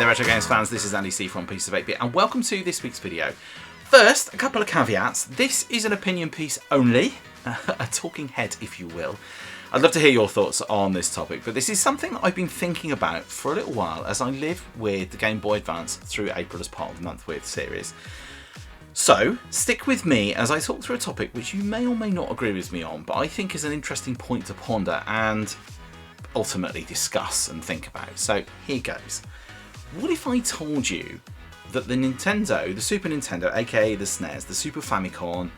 Retro Games fans, this is Andy C from Piece of 8-Bit and welcome to this week's video. First, a couple of caveats. This is an opinion piece only, a talking head if you will. I'd love to hear your thoughts on this topic, but this is something that I've been thinking about for a little while as I live with the Game Boy Advance through April as part of the Month With series. So, stick with me as I talk through a topic which you may or may not agree with me on, but I think is an interesting point to ponder and ultimately discuss and think about. So, here goes. What if I told you that the Nintendo, the Super Nintendo, aka the SNES, the Super Famicom,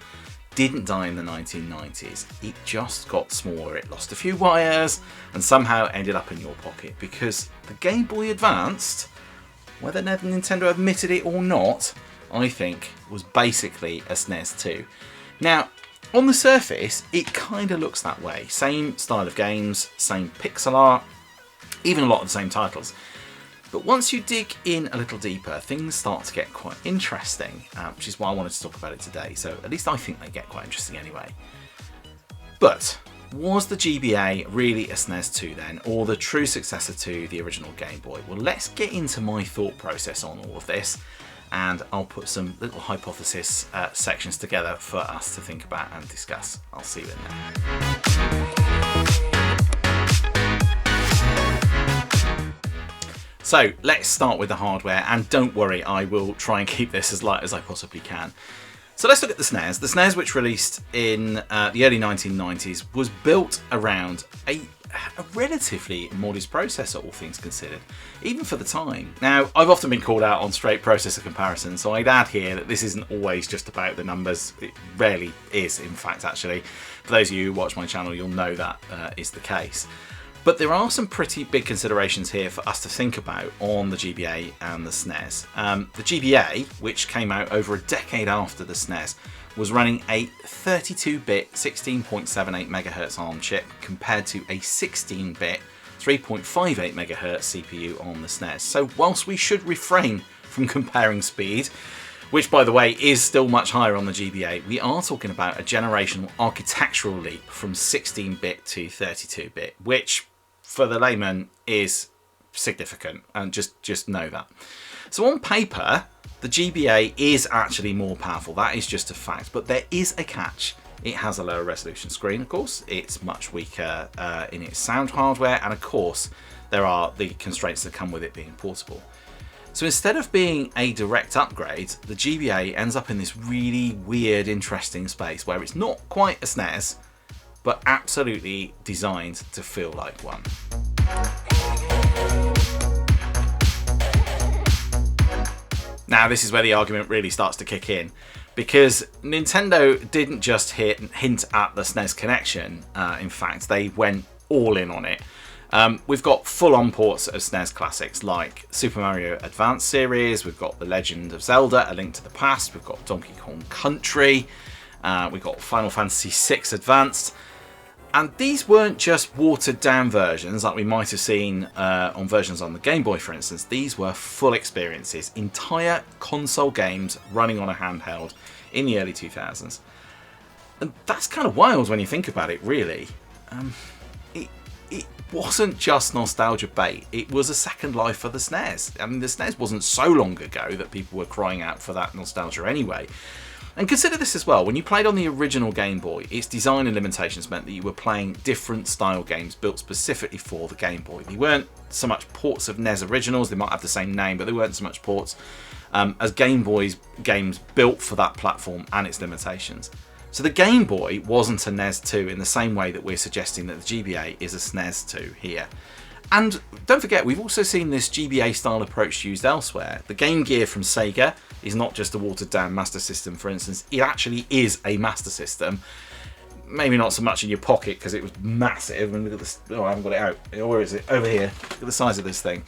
didn't die in the 1990s. It just got smaller, it lost a few wires, and somehow ended up in your pocket because the Game Boy Advance, whether Nintendo admitted it or not, I think was basically a SNES 2. Now, on the surface, it kind of looks that way. Same style of games, same pixel art, even a lot of the same titles. But once you dig in a little deeper, things start to get quite interesting, which is why I wanted to talk about it today. So at least I think they get quite interesting anyway. But was the GBA really a SNES 2 then, or the true successor to the original Game Boy? Well, let's get into my thought process on all of this, and I'll put some little hypothesis sections together for us to think about and discuss. I'll see you in there. So let's start with the hardware, and don't worry, I will try and keep this as light as I possibly can. So let's look at the SNES. The SNES, which released in the early 1990s, was built around a relatively modest processor, all things considered, even for the time. Now, I've often been called out on straight processor comparisons, so I'd add here that this isn't always just about the numbers. It rarely is, in fact, actually. For those of you who watch my channel, you'll know that is the case. But there are some pretty big considerations here for us to think about on the GBA and the SNES. The GBA, which came out over a decade after the SNES, was running a 32-bit 16.78 MHz ARM chip compared to a 16-bit 3.58 MHz CPU on the SNES. So whilst we should refrain from comparing speed, which by the way is still much higher on the GBA, we are talking about a generational architectural leap from 16-bit to 32-bit, which for the layman is significant, and just know that. So on paper, the GBA is actually more powerful, that is just a fact, but there is a catch. It has a lower resolution screen, of course, it's much weaker in its sound hardware, and of course there are the constraints that come with it being portable. So instead of being a direct upgrade, the GBA ends up in this really weird, interesting space where it's not quite a SNES, but absolutely designed to feel like one. Now this is where the argument really starts to kick in, because Nintendo didn't just hint at the SNES connection, in fact they went all in on it. We've got full-on ports of SNES classics like Super Mario Advance series, we've got The Legend of Zelda, A Link to the Past, we've got Donkey Kong Country, we've got Final Fantasy VI Advanced, and these weren't just watered-down versions like we might have seen on versions on the Game Boy, for instance. These were full experiences, entire console games running on a handheld in the early 2000s. And that's kind of wild when you think about it, really. It wasn't just nostalgia bait, it was a second life for the SNES. I mean, the SNES wasn't so long ago that people were crying out for that nostalgia anyway. And consider this as well, when you played on the original Game Boy, its design and limitations meant that you were playing different style games built specifically for the Game Boy. They weren't so much ports of NES originals, they might have the same name, but they weren't so much ports as Game Boy's games built for that platform and its limitations. So the Game Boy wasn't a NES 2 in the same way that we're suggesting that the GBA is a SNES 2 here. And don't forget, we've also seen this GBA style approach used elsewhere. The Game Gear from Sega is not just a watered down Master System, for instance, it actually is a Master System. Maybe not so much in your pocket because it was massive. And look at this, oh, I haven't got it out. Where is it? Over here. Look at the size of this thing.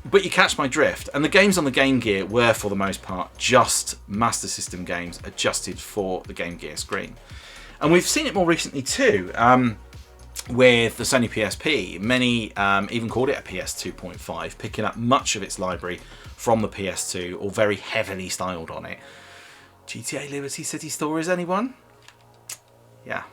But you catch my drift. And the games on the Game Gear were, for the most part, just Master System games adjusted for the Game Gear screen. And we've seen it more recently too, with the Sony PSP. Many even called it a PS 2.5, picking up much of its library from the PS2, or very heavily styled on it. GTA Liberty City Stories, anyone? Yeah.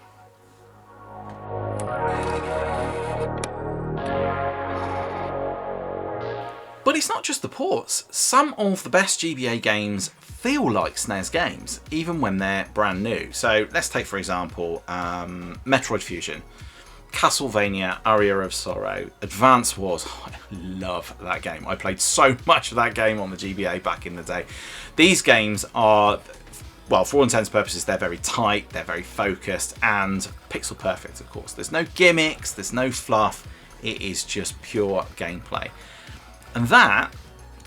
But it's not just the ports. Some of the best GBA games feel like SNES games, even when they're brand new. So let's take, for example, Metroid Fusion, Castlevania, Aria of Sorrow, Advance Wars. Oh, I love that game. I played so much of that game on the GBA back in the day. These games are, well, for all intents and purposes, they're very tight, they're very focused, and pixel perfect, of course. There's no gimmicks, there's no fluff. It is just pure gameplay. And that,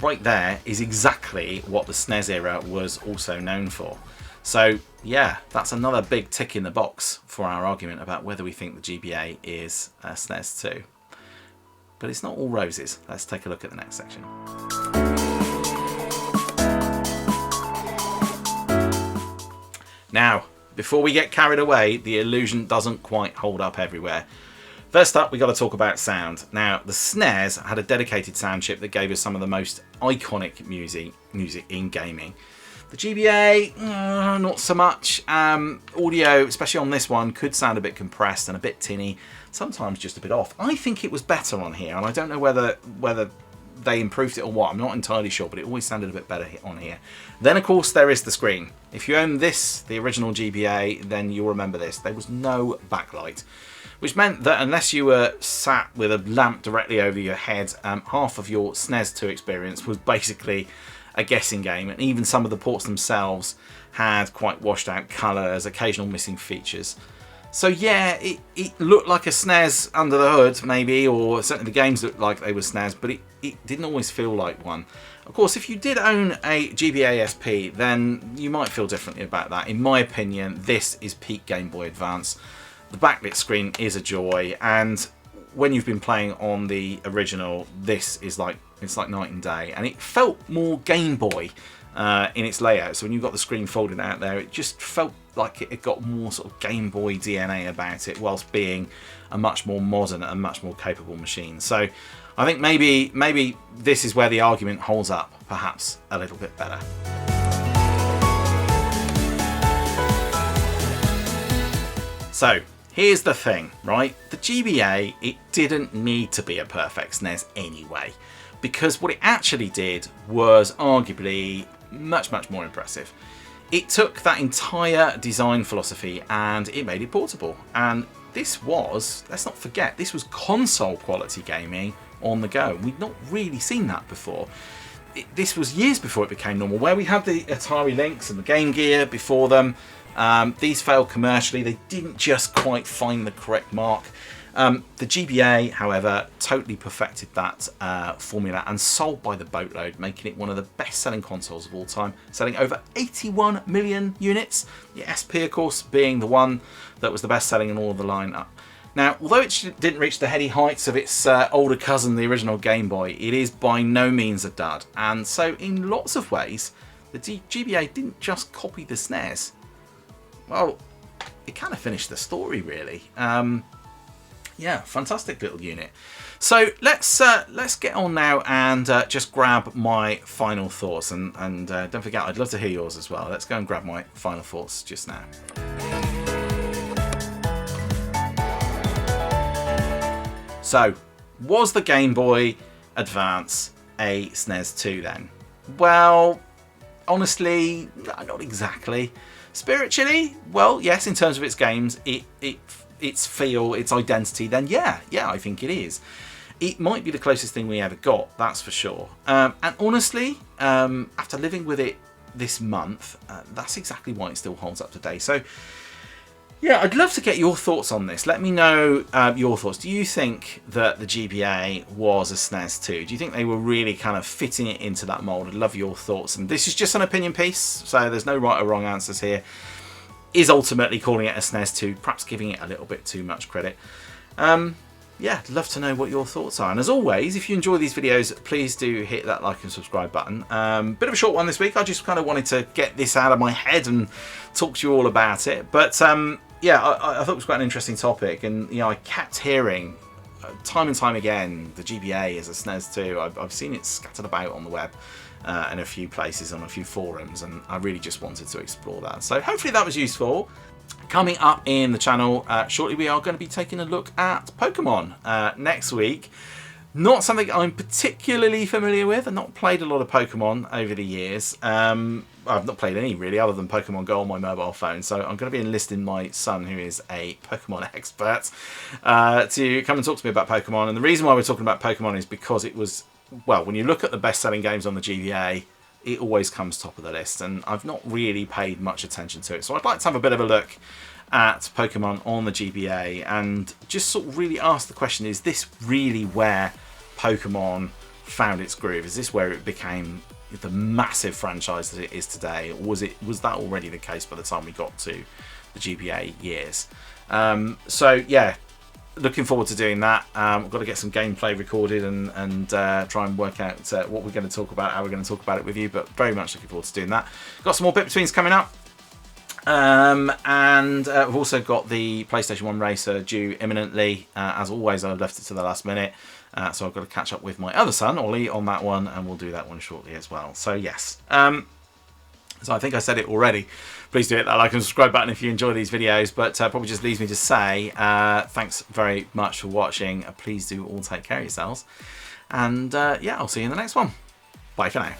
right there, is exactly what the SNES era was also known for. So, yeah, that's another big tick in the box for our argument about whether we think the GBA is SNES 2. But it's not all roses. Let's take a look at the next section. Now, before we get carried away, the illusion doesn't quite hold up everywhere. First up, we got to talk about sound. Now, the SNES had a dedicated sound chip that gave us some of the most iconic music in gaming. The GBA, not so much. Audio, especially on this one, could sound a bit compressed and a bit tinny, sometimes just a bit off. I think it was better on here, and I don't know whether they improved it or what. I'm not entirely sure, but it always sounded a bit better on here. Then, of course, there is the screen. If you own this, the original GBA, then you'll remember this. There was no backlight, which meant that unless you were sat with a lamp directly over your head, half of your SNES 2 experience was basically a guessing game, and even some of the ports themselves had quite washed out colours, occasional missing features. So yeah, it looked like a SNES under the hood, maybe, or certainly the games looked like they were SNES, but it didn't always feel like one. Of course, if you did own a GBA SP, then you might feel differently about that. In my opinion, this is peak Game Boy Advance. The backlit screen is a joy, and when you've been playing on the original, this is like, it's like night and day, and it felt more Game Boy in its layout. So when you've got the screen folded out there, it just felt like it got more sort of Game Boy DNA about it, whilst being a much more modern and much more capable machine. So I think maybe this is where the argument holds up, perhaps a little bit better. So here's the thing, right? The GBA, it didn't need to be a perfect SNES anyway, because what it actually did was arguably much more impressive. It took that entire design philosophy and it made it portable. And this was, let's not forget, this was console quality gaming on the go. We'd not really seen that before. This was years before it became normal, where we had the Atari Lynx and the Game Gear before them. These failed commercially. They didn't just quite find the correct mark. The GBA, however, totally perfected that formula and sold by the boatload, making it one of the best-selling consoles of all time, selling over 81 million units. The SP, of course, being the one that was the best-selling in all of the lineup. Now, although it didn't reach the heady heights of its older cousin, the original Game Boy, it is by no means a dud. And so, in lots of ways, the GBA didn't just copy the SNES. Well, it kind of finished the story, really. Yeah, fantastic little unit. So let's get on now and just grab my final thoughts. And don't forget, I'd love to hear yours as well. Let's go and grab my final thoughts just now. So, was the Game Boy Advance a SNES 2 then? Well, honestly, not exactly. Spiritually, well, yes, in terms of its games, its feel, its identity, then yeah, I think it is. It might be the closest thing we ever got, that's for sure. And honestly, after living with it this month, that's exactly why it still holds up today. So, yeah, I'd love to get your thoughts on this. Let me know your thoughts. Do you think that the GBA was a SNES 2? Do you think they were really kind of fitting it into that mould? I'd love your thoughts. And this is just an opinion piece, so there's no right or wrong answers here. Is ultimately calling it a SNES 2, perhaps giving it a little bit too much credit. Yeah, I'd love to know what your thoughts are. And as always, if you enjoy these videos, please do hit that like and subscribe button. Bit of a short one this week. I just kind of wanted to get this out of my head and talk to you all about it. But yeah, I thought it was quite an interesting topic. And you know, I kept hearing time and time again the GBA is a SNES 2. I've seen it scattered about on the web. In a few places on a few forums, and I really just wanted to explore that. So hopefully that was useful. Coming up in the channel shortly, we are going to be taking a look at Pokemon next week. Not something I'm particularly familiar with. I've not played a lot of Pokemon over the years. I've not played any really other than Pokemon Go on my mobile phone, so I'm going to be enlisting my son, who is a Pokemon expert, to come and talk to me about Pokemon. And the reason why we're talking about Pokemon is because it was, well, when you look at the best-selling games on the GBA, it always comes top of the list, and I've not really paid much attention to it. So I'd like to have a bit of a look at Pokemon on the GBA and just sort of really ask the question, is this really where Pokemon found its groove? Is this where it became the massive franchise that it is today? Or was that already the case by the time we got to the GBA years? So yeah, looking forward to doing that. I've got to get some gameplay recorded and try and work out what we're going to talk about, how we're going to talk about it with you, but very much looking forward to doing that. Got some more bit-betweens coming up. And we've also got the PlayStation 1 Racer due imminently. As always, I've left it to the last minute, so I've got to catch up with my other son, Ollie, on that one, and we'll do that one shortly as well. So yes, so I think I said it already. Please do hit that like and subscribe button if you enjoy these videos, but probably just leaves me to say thanks very much for watching. Please do all take care of yourselves, and yeah, I'll see you in the next one. Bye for now.